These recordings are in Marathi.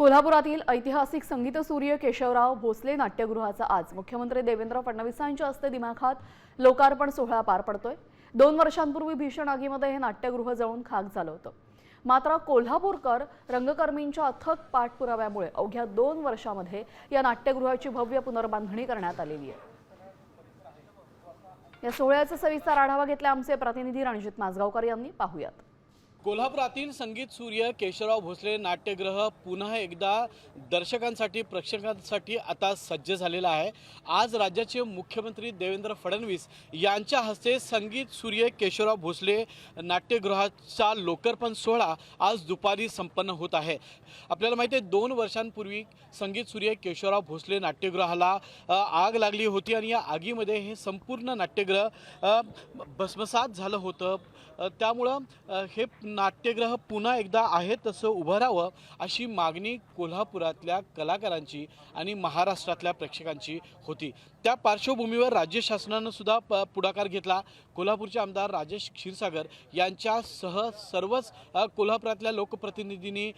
कोल्हापुरातील ऐतिहासिक संगीतसूर्य केशवराव भोसले नाट्यगृहाचा आज मुख्यमंत्री देवेंद्र फडणवीसांच्या हस्ते दिमाखात लोकार्पण सोहळा पार पडतोय। 2 वर्षांपूर्वी भीषण आगीमध्ये हे नाट्यगृह जळून खाक झालं होतं। मात्र कोल्हापूरकर रंगकर्मींच्या अथक पाठपुराव्यामुळे अवघ्या 2 वर्षांमध्ये या नाट्यगृहाची भव्य पुनर्बांधणी करण्यात आलेली आहे। या सोहळ्याचा सविस्तर आढावा घेतला आमचे प्रतिनिधी रणजित माजगावकर यांनी। पाहूयात। कोल्हापुरातील संगीत सूर्य केशवराव भोसले नाट्यगृह पुन्हा एकदा दर्शकांसाठी प्रेक्षकांसाठी आता सज्ज झालेला आहे। आज राज्याचे मुख्यमंत्री देवेंद्र फडणवीस यांच्या हस्ते संगीत सूर्य केशवराव भोसले नाट्यगृहाचा लोकार्पण सोहळा आज दुपारी संपन्न होत आहे। आपल्याला माहिती आहे 2 वर्षांपूर्वी संगीत सूर्य केशवराव भोसले नाट्यगृहाला आग लागली होती आणि या आगीमध्ये हे संपूर्ण नाट्यगृह भस्मसात झालं होतं। त्यामुळं हे नाट्यगृह पुन्हा एकदा आहे तसं उभं राहावं अशी मागणी कोल्हापुरातल्या कलाकारांची आणि महाराष्ट्रातल्या प्रेक्षकांची होती। त्या पार्श्वभूमीवर राज्य शासनानं सुद्धा पुढाकार घेतला। कोल्हापूरचे आमदार राजेश क्षीरसागर यांच्यासह सर्वच कोल्हापुरातल्या लोकप्रतिनिधींनी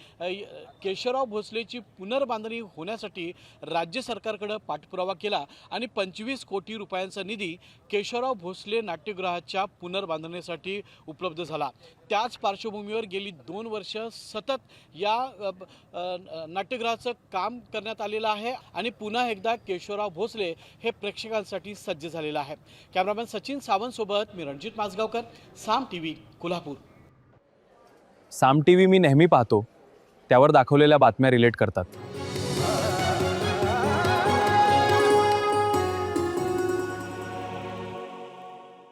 केशवराव भोसलेची पुनर्बांधणी होण्यासाठी राज्य सरकारकडे पाठपुरावा केला आणि 25 कोटी रुपयांचा निधी केशवराव भोसले नाट्यगृहाच्या पुनर्बांधणीसाठी उपलब्ध झाला। त्याच पार्श्वभूमीवर गेली 2 वर्ष सतत या नाट्यगृहाचं काम करण्यात आलेलं आहे आणि पुन्हा एकदा केशवराव भोसले हे प्रेक्षकांसाठी सज्ज झालेलं आहे। कॅमेरामॅन सचिन सावंत सोबत मी रणजित माजगावकर, साम टीव्ही कोल्हापूर। साम टीव्ही मी नेहमी पाहतो, त्यावर दाखवलेल्या बातम्या रिलेट करतात।